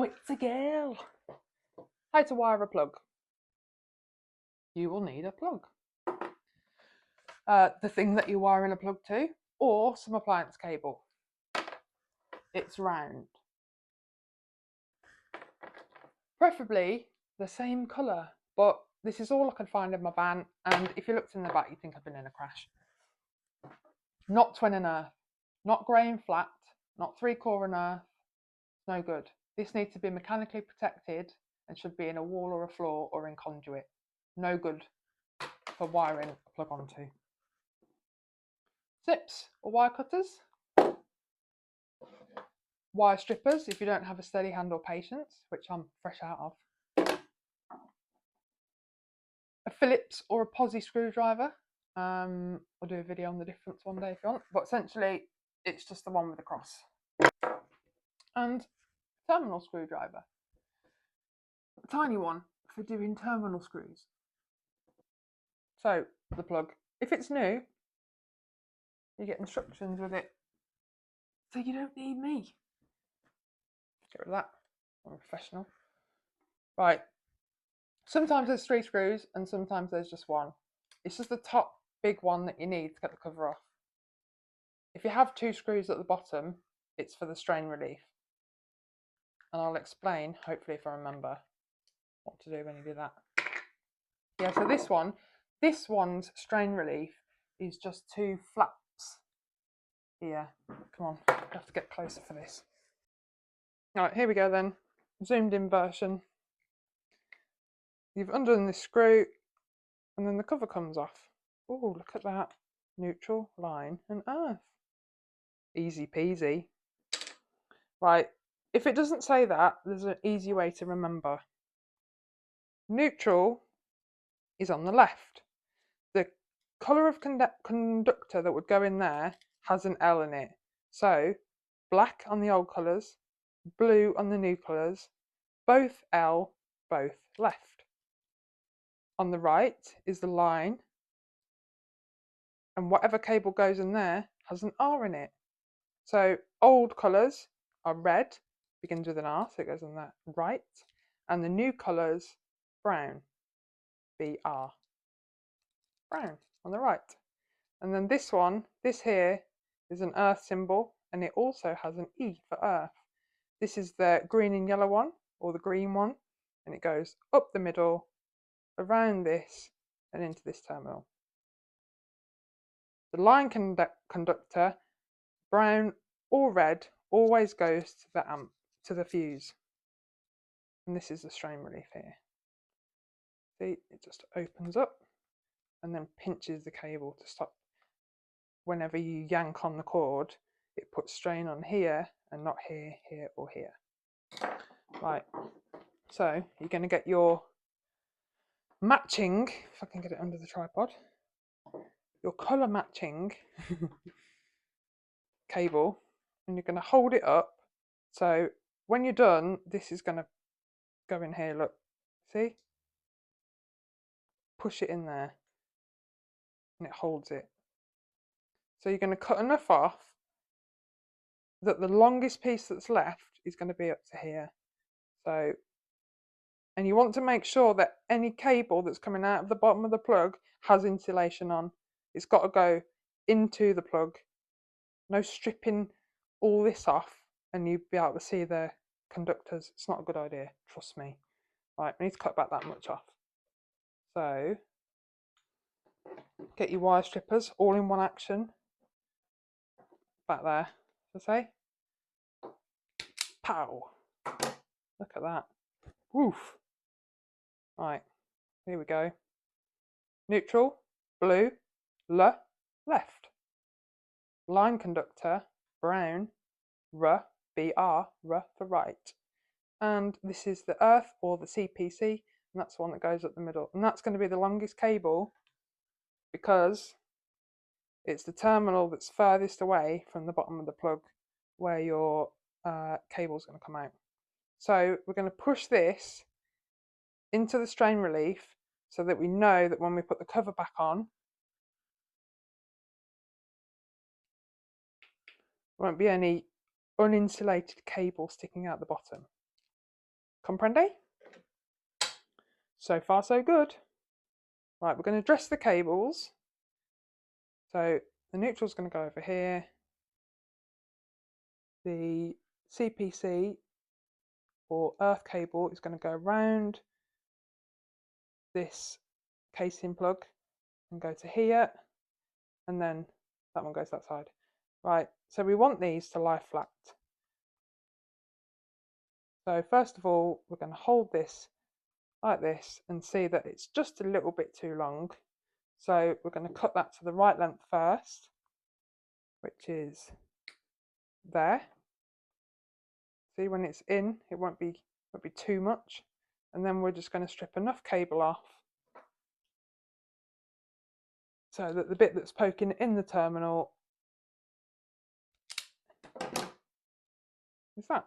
Oh, it's a girl. How to wire a plug. You will need a plug. The thing that you're wiring a plug to, or some appliance cable. It's round. Preferably the same colour, but this is all I could find in my van, and if you looked in the back, you'd think I've been in a crash. Not twin and earth, not grey and flat, not 3-core and earth. No good. This needs to be mechanically protected and should be in a wall or a floor or in conduit. No good for wiring a plug onto. Snips or wire cutters. Wire strippers if you don't have a steady hand or patience, which I'm fresh out of. A Phillips or a Posi screwdriver. I'll do a video on the difference one day if you want, but essentially it's just the one with the cross. And terminal screwdriver. A tiny one for doing terminal screws. So the plug, if it's new, you get instructions with it. So you don't need me. Get rid of that. I'm a professional. Right. Sometimes there's 3 screws and sometimes there's just one. It's just the top big one that you need to get the cover off. If you have 2 screws at the bottom, it's for the strain relief. And I'll explain, hopefully if I remember, what to do when you do that. Yeah, so this one's strain relief is just 2 flaps here. Come on, I have to get closer for this. Alright, here we go then. Zoomed in version. You've undone this screw and then the cover comes off. Oh, look at that. Neutral, line and earth. Easy peasy. Right, if it doesn't say that, there's an easy way to remember. Neutral is on the left. The colour of conductor that would go in there has an L in it. So, black on the old colours, blue on the new colours, both L, both left. On the right is the line, and whatever cable goes in there has an R in it. So old colours are red, begins with an R, so it goes on that right, and the new colours, brown, BR, brown on the right. And then this one, this here, is an earth symbol, and it also has an E for earth. This is the green and yellow one, or the green one, and it goes up the middle, around this, and into this terminal. The line conductor, brown or red, always goes to the amp, to the fuse. And this is the strain relief here. See, it just opens up and then pinches the cable to stop. Whenever you yank on the cord, it puts strain on here and not here, here or here. Right, so you're going to get your matching, if I can get it under the tripod, your colour matching cable, and you're going to hold it up. So when you're done, this is going to go in here, look, see? Push it in there and it holds it. So you're going to cut enough off that the longest piece that's left is going to be up to here. So, and you want to make sure that any cable that's coming out of the bottom of the plug has insulation on. It's got to go into the plug. No stripping all this off and you'll be able to see the conductors. It's not a good idea, trust me. Right, we need to cut back that much off. So, get your wire strippers all in one action. Back there, as I say. Pow! Look at that. Woof! Right, here we go. Neutral, blue, left. Line conductor, brown, R, BR, R for right. And this is the earth or the CPC, and that's the one that goes up the middle. And that's going to be the longest cable because it's the terminal that's furthest away from the bottom of the plug where your cable is going to come out. So we're going to push this into the strain relief so that we know that when we put the cover back on, there won't be any uninsulated cable sticking out the bottom. Comprende? So far so good. Right, we're going to dress the cables. So the neutral's going to go over here. The CPC or earth cable is going to go around this casing plug and go to here, and then that one goes that side. Right, so we want these to lie flat. So first of all, we're going to hold this like this and see that it's just a little bit too long. So we're going to cut that to the right length first, which is there. See, when it's in, it won't be too much. And then we're just going to strip enough cable off so that the bit that's poking in the terminal is that.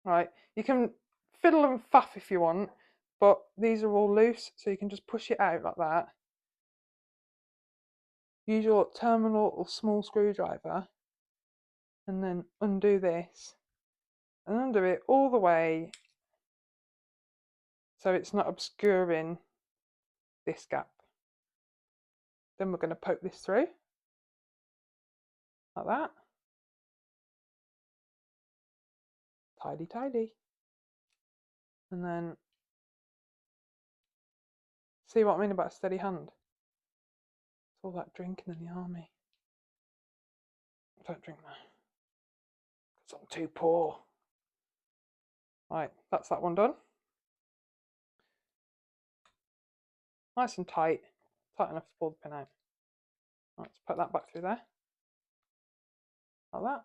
Right, you can fiddle and faff if you want, but these are all loose, so you can just push it out like that. Use your terminal or small screwdriver and then undo this and undo it all the way so it's not obscuring this gap. Then we're going to poke this through like that. Tidy, tidy. And then see what I mean about a steady hand? It's all that drinking in the army. Don't drink now, because I'm too poor. Right, that's that one done. Nice and tight enough to pull the pin out. Right, let's put that back through there, like that.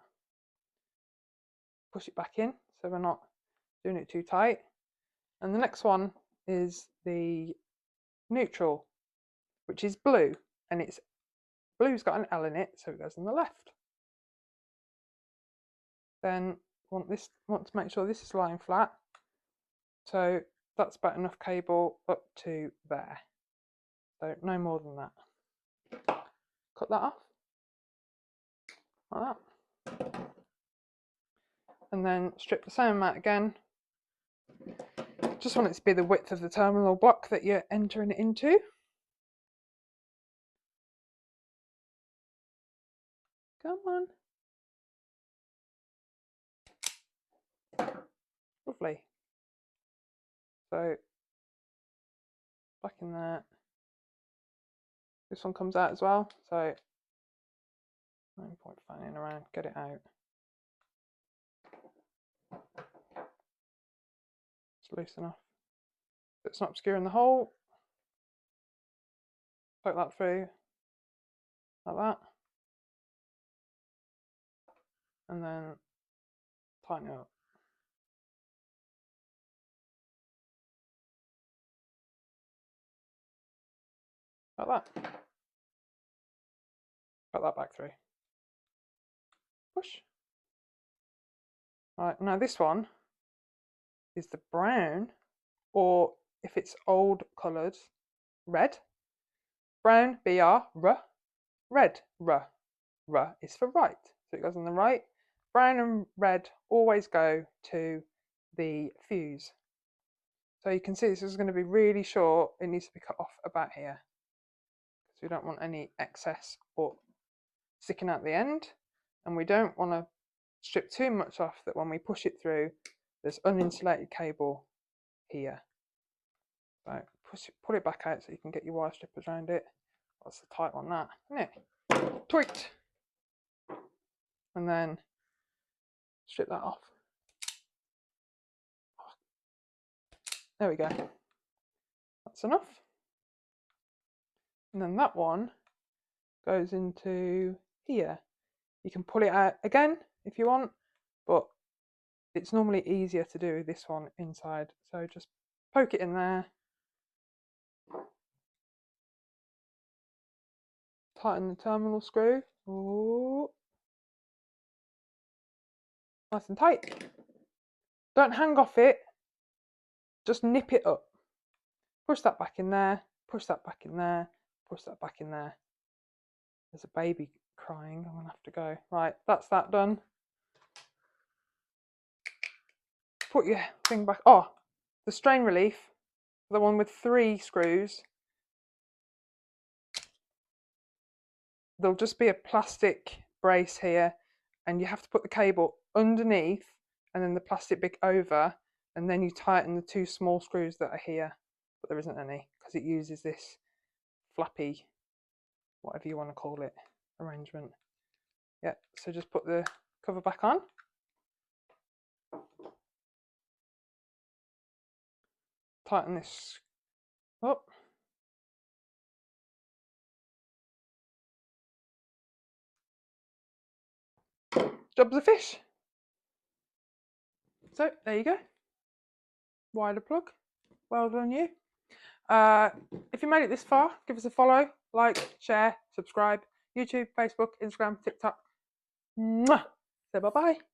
Push it back in so we're not doing it too tight. And the next one is the neutral, which is blue, and it's blue's got an L in it, so it goes on the left. Then want to make sure this is lying flat, so that's about enough cable up to there, so no more than that. Cut that off like that, and then strip the same amount again. Just want it to be the width of the terminal block that you're entering it into. Come on. Lovely. So back in there. This one comes out as well, so no point fanning around, get it out. It's loose enough. It's not obscuring the hole. Poke that through like that. And then tighten it up. Like that. Put that back through. Push. Right, now this one is the brown, or if it's old coloured, red. Brown, BR, R. Red, R. R is for right, so it goes on the right. Brown and red always go to the fuse. So you can see this is going to be really short. It needs to be cut off about here, because we don't want any excess or sticking out the end, and we don't want to strip too much off that when we push it through there's uninsulated cable here. So pull it back out so you can get your wire strippers around it. That's a tight one, that, isn't it? Tweaked. And then strip that off. There we go. That's enough. And then that one goes into here. You can pull it out again if you want, but it's normally easier to do this one inside. So just poke it in there. Tighten the terminal screw. Ooh. Nice and tight. Don't hang off it. Just nip it up. Push that back in there. Push that back in there. Push that back in there. There's a baby crying. I'm going to have to go. Right, that's that done. put your thing back. Oh, the strain relief, the one with 3 screws, there'll just be a plastic brace here, and you have to put the cable underneath and then the plastic bit over, and then you tighten the 2 small screws that are here, but there isn't any because it uses this flappy, whatever you want to call it, arrangement. Yeah, so just put the cover back on. Tighten this up. Job's a fish. So there you go. Wider plug. Well done you. If you made it this far, give us a follow, like, share, subscribe. YouTube, Facebook, Instagram, TikTok. Mwah! So bye bye.